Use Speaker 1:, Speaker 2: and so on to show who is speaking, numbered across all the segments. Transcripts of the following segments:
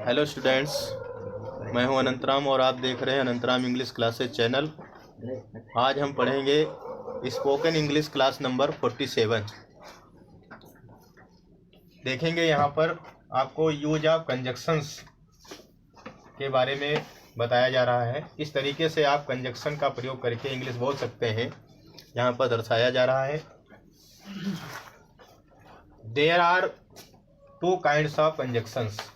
Speaker 1: Hello students, मैं हूं अनंतराम और आप देख रहे हैं अनंतराम इंग्लिश क्लासेस चैनल। आज हम पढ़ेंगे स्पोकन इंग्लिश क्लास नंबर 47। देखेंगे यहाँ पर आपको यूज ऑफ कंजक्शंस के बारे में बताया जा रहा है। किस तरीके से आप कंजक्शन का प्रयोग करके इंग्लिश बोल सकते हैं, यहाँ पर दर्शाया जा रहा है। There are two kinds of conjunctions.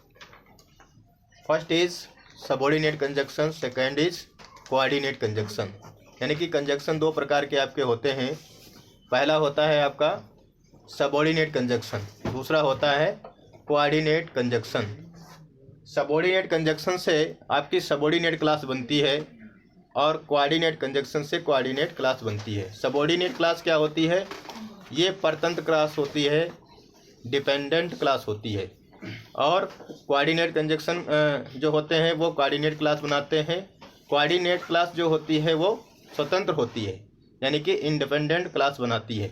Speaker 1: First is subordinate conjunction, second is coordinate conjunction. यानी कि कंजक्शन दो प्रकार के आपके होते हैं। पहला होता है आपका सबऑर्डिनेट कंजक्शन, दूसरा होता है कोऑर्डिनेट कंजक्शन। सबऑर्डिनेट कंजक्शन से आपकी सबऑर्डिनेट क्लास बनती है और कोऑर्डिनेट कंजक्शन से कोऑर्डिनेट क्लास बनती है। सबऑर्डिनेट क्लास क्या होती है? ये परतंत्र क्लास होती है, डिपेंडेंट क्लास होती है। और कोऑर्डिनेट कंजक्शन जो होते हैं वो कोऑर्डिनेट क्लास बनाते हैं। कोऑर्डिनेट क्लास जो होती है वो स्वतंत्र होती है, यानी कि इंडिपेंडेंट क्लास बनाती है।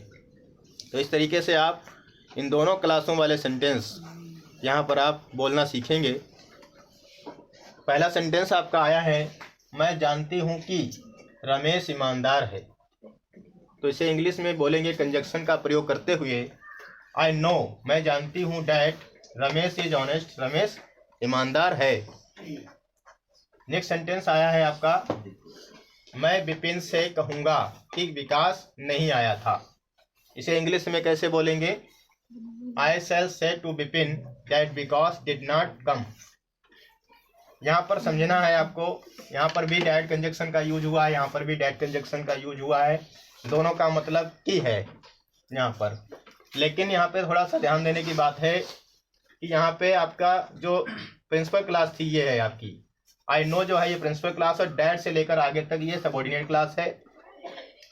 Speaker 1: तो इस तरीके से आप इन दोनों क्लासों वाले सेंटेंस यहाँ पर आप बोलना सीखेंगे। पहला सेंटेंस आपका आया है, मैं जानती हूँ कि रमेश ईमानदार है। तो इसे इंग्लिश में बोलेंगे कंजक्शन का प्रयोग करते हुए, आई नो, मैं जानती हूँ that Ramesh is honest, Ramesh ईमानदार है। नेक्स्ट सेंटेंस आया है आपका, मैं विपिन से कहूँगा कि विकास नहीं आया था। इसे इंग्लिश में कैसे बोलेंगे? I shall say to Vipin that Vikas did not come. यहाँ पर समझना है आपको, यहाँ पर भी डैट कंजक्शन का यूज हुआ है, यहाँ पर भी डैट कंजक्शन का यूज हुआ है। दोनों का मतलब की है यहाँ पर। लेकिन यहाँ पे थोड़ा सा ध्यान देने की बात है कि यहाँ पे आपका जो प्रिंसिपल क्लास थी ये है आपकी आई नो, जो है ये प्रिंसिपल क्लास, और डैट से लेकर आगे तक ये सबऑर्डिनेट क्लास है,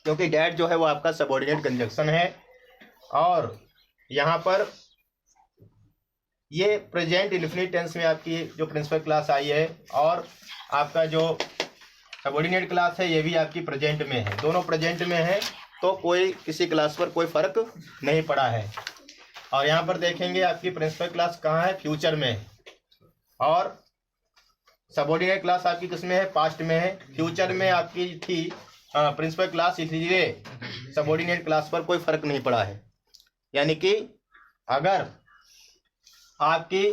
Speaker 1: क्योंकि डैट जो है वो आपका सबऑर्डिनेट कंजक्शन है। और यहाँ पर ये प्रेजेंट इंडेफिनिट टेंस में आपकी जो प्रिंसिपल क्लास आई है, और आपका जो सबऑर्डिनेट क्लास है ये भी आपकी प्रेजेंट में है। दोनों प्रेजेंट में है, तो कोई किसी क्लास पर कोई फर्क नहीं पड़ा है। और यहाँ पर देखेंगे आपकी प्रिंसिपल क्लास कहाँ है? फ्यूचर में है। और सबऑर्डिनेट क्लास आपकी किसमें है? पास्ट में है। फ्यूचर में आपकी थी प्रिंसिपल क्लास, इसलिए सबऑर्डिनेट क्लास पर कोई फर्क नहीं पड़ा है। यानी कि अगर आपकी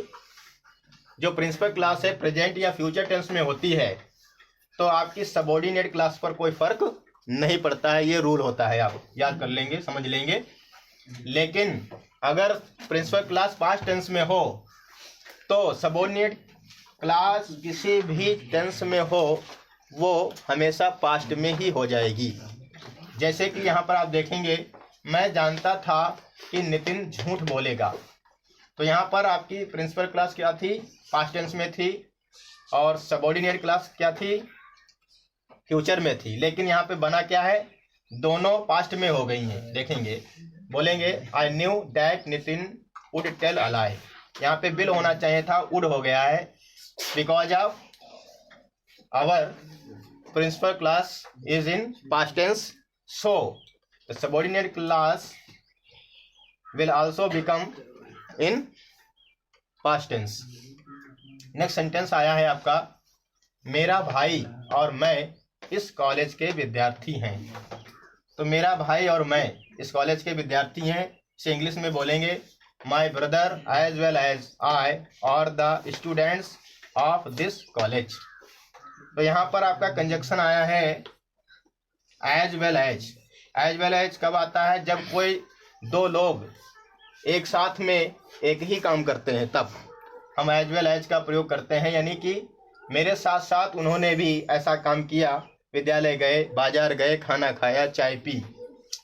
Speaker 1: जो प्रिंसिपल क्लास है प्रेजेंट या फ्यूचर टेंस में होती है तो आपकी सबऑर्डिनेट क्लास पर कोई फर्क नहीं पड़ता है। ये रूल होता है, आप याद कर लेंगे, समझ लेंगे। लेकिन अगर प्रिंसिपल क्लास पास्ट टेंस में हो तो सबऑर्डिनेट क्लास किसी भी टेंस में हो वो हमेशा पास्ट में ही हो जाएगी। जैसे कि यहाँ पर आप देखेंगे, मैं जानता था कि नितिन झूठ बोलेगा। तो यहाँ पर आपकी प्रिंसिपल क्लास क्या थी? पास्ट टेंस में थी। और सबऑर्डिनेट क्लास क्या थी? फ्यूचर में थी। लेकिन यहाँ पे बना क्या है? दोनों पास्ट में हो गई हैं। देखेंगे, बोलेंगे I knew that Nitin would tell a lie. यहाँ पे विल होना चाहिए था, वुड हो गया है, because of our principal class is in past tense, so the subordinate class will also become in past tense. Next sentence आया है आपका, मेरा भाई और मैं इस कॉलेज के विद्यार्थी हैं। तो मेरा भाई और मैं इस कॉलेज के विद्यार्थी हैं। इसे इंग्लिश में बोलेंगे, my brother as well as I और the students of this college. तो यहाँ पर आपका कंजक्शन आया है as well as. As well as कब आता है? जब कोई दो लोग एक साथ में एक ही काम करते हैं, तब हम एज वेल एज का प्रयोग करते हैं। यानी कि मेरे साथ साथ उन्होंने भी ऐसा काम किया, विद्यालय गए, बाजार गए, खाना खाया, चाय पी,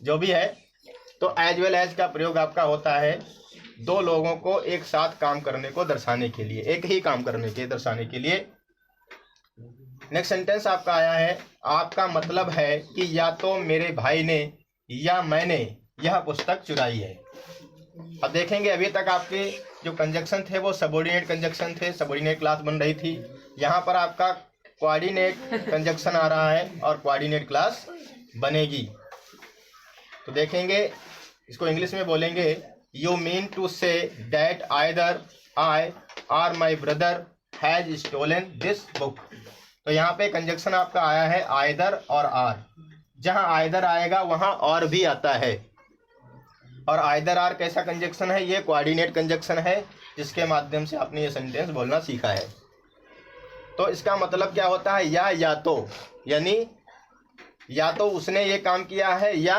Speaker 1: जो भी है। तो एज वेल एज का प्रयोग आपका होता है दो लोगों को एक साथ काम करने को दर्शाने के लिए, एक ही काम करने के दर्शाने के लिए। नेक्स्ट सेंटेंस आपका आया है, आपका मतलब है कि या तो मेरे भाई ने या मैंने यह पुस्तक चुराई है। अब देखेंगे, अभी तक आपके जो कंजक्शन थे वो सबऑर्डिनेट कंजक्शन थे, सबऑर्डिनेट क्लास बन रही थी। यहाँ पर आपका कोऑर्डिनेट कंजक्शन आ रहा है और कोऑर्डिनेट क्लास बनेगी। तो देखेंगे, इसको इंग्लिश में बोलेंगे, you mean to say that either I और my brother has stolen this book. तो यहाँ पे कंजक्शन आपका आया है आइदर और आर। जहाँ आइदर आएगा वहाँ और भी आता है। और आइदर आर कैसा कंजक्शन है? ये कोऑर्डिनेट कंजक्शन है, जिसके माध्यम से आपने ये सेंटेंस बोलना सीखा है। तो इसका मतलब क्या होता है? या तो, यानी या तो उसने ये काम किया है या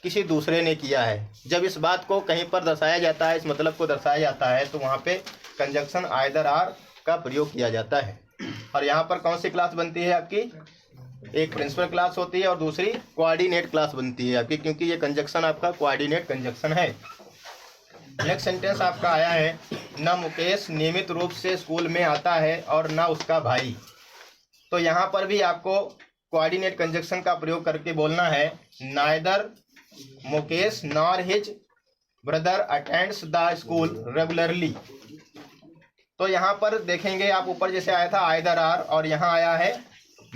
Speaker 1: किसी दूसरे ने किया है। जब इस बात को कहीं पर दर्शाया जाता है, इस मतलब को दर्शाया जाता है, तो वहाँ पे कंजक्शन आइदर आर का प्रयोग किया जाता है। और यहाँ पर कौन सी क्लास बनती है आपकी? एक प्रिंसिपल क्लास होती है और दूसरी कोऑर्डिनेट क्लास बनती है आपकी, क्योंकि ये कंजक्शन आपका कोऑर्डिनेट कंजक्शन है। नेक्स्ट सेंटेंस आपका आया है, न मुकेश नियमित रूप से स्कूल में आता है और न उसका भाई। तो यहाँ पर भी आपको कोऑर्डिनेट कंजक्शन का प्रयोग करके बोलना है, neither Mukesh nor his brother attends the school regularly. तो यहाँ पर देखेंगे आप, ऊपर जैसे आया था आइदर आर और यहाँ आया है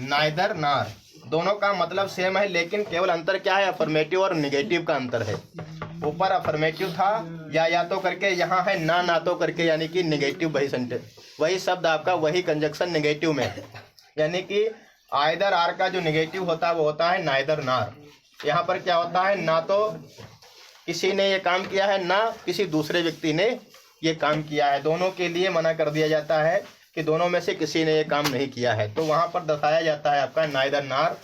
Speaker 1: नाइदर नार। दोनों का मतलब सेम है, लेकिन केवल अंतर क्या है? अफर्मेटिव और निगेटिव का अंतर है। ऊपर अफर्मेटिव था या तो करके, यहाँ है ना तो करके, यानी कि निगेटिव। वही सेंटेंस, वही शब्द आपका, वही कंजक्शन निगेटिव में है। यानी कि आइदर आर का जो निगेटिव होता है वो होता है नाइदर नार। यहाँ पर क्या होता है? ना तो किसी ने ये काम किया है, ना किसी दूसरे व्यक्ति ने ये काम किया है। दोनों के लिए मना कर दिया जाता है कि दोनों में से किसी ने ये काम नहीं किया है। तो वहाँ पर दर्शाया जाता है आपका नाइदर नार,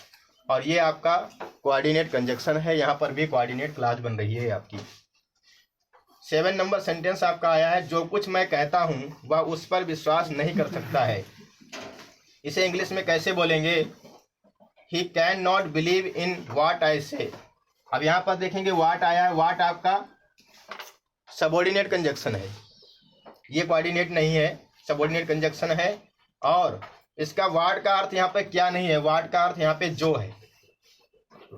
Speaker 1: और ये आपका कोऑर्डिनेट कंजक्शन है। यहाँ पर भी कोऑर्डिनेट क्लास बन रही है आपकी। 7 नंबर सेंटेंस आपका आया है, जो कुछ मैं कहता हूँ वह उस पर विश्वास नहीं कर सकता है। इसे इंग्लिश में कैसे बोलेंगे? He can not believe in what I say. अब यहाँ पर देखेंगे वाट आया है, वाट आपका सबऑर्डिनेट कंजक्शन है, ये कोऑर्डिनेट नहीं है, सबऑर्डिनेट कंजक्शन है। और इसका वाट का अर्थ यहाँ पे क्या नहीं है? वाट का अर्थ यहाँ पे जो है,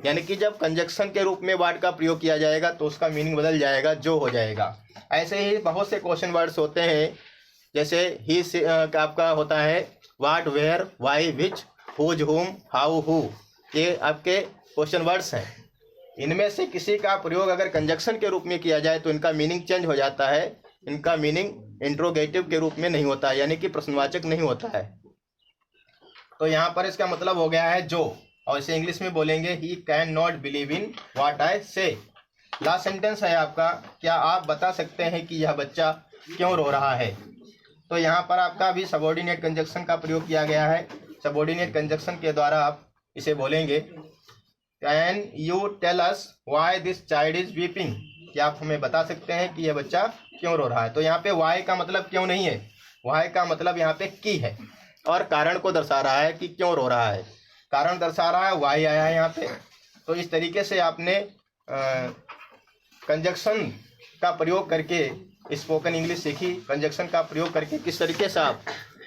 Speaker 1: यानी कि जब कंजक्शन के रूप में वाट का प्रयोग किया जाएगा तो उसका मीनिंग बदल जाएगा, जो हो जाएगा। ऐसे ही बहुत से क्वेश्चन वर्ड्स होते हैं, जैसे ही आपका होता है वाट, वेयर, वाई, विच, हुज, हुम, हाउ, हु। ये आपके क्वेश्चन वर्ड्स हैं। इनमें से किसी का प्रयोग अगर कंजक्शन के रूप में किया जाए तो इनका मीनिंग चेंज हो जाता है। इनका मीनिंग इंट्रोगेटिव के रूप में नहीं होता है, यानी कि प्रश्नवाचक नहीं होता है। तो यहाँ पर इसका मतलब हो गया है जो, और इसे इंग्लिश में बोलेंगे he can not believe in what I say. Last sentence है आपका, क्या आप बता सकते हैं कि यह बच्चा क्यों रो रहा है? तो यहाँ पर आपका भी सबऑर्डिनेट कंजक्शन का प्रयोग किया गया है। सबऑर्डिनेट कंजक्शन के द्वारा आप इसे बोलेंगे, can you tell us why this child is weeping. क्या आप हमें बता सकते हैं कि यह बच्चा क्यों रो रहा है? तो यहाँ पे वाई का मतलब क्यों नहीं है, वाई का मतलब यहाँ पे की है, और कारण को दर्शा रहा है कि क्यों रो रहा है। कारण दर्शा रहा है, वाई आया है यहाँ पे। तो इस तरीके से आपने कंजक्शन का प्रयोग करके स्पोकन इंग्लिश सीखी। कंजक्शन का प्रयोग करके किस तरीके से आप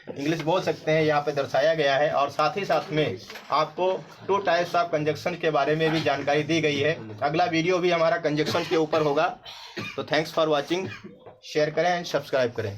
Speaker 1: इंग्लिश बोल सकते हैं यहाँ पे दर्शाया गया है। और साथ ही साथ में आपको 2 टाइप्स ऑफ कंजक्शन के बारे में भी जानकारी दी गई है। अगला वीडियो भी हमारा कंजक्शन के ऊपर होगा। तो थैंक्स फॉर वॉचिंग, शेयर करें एंड सब्सक्राइब करें।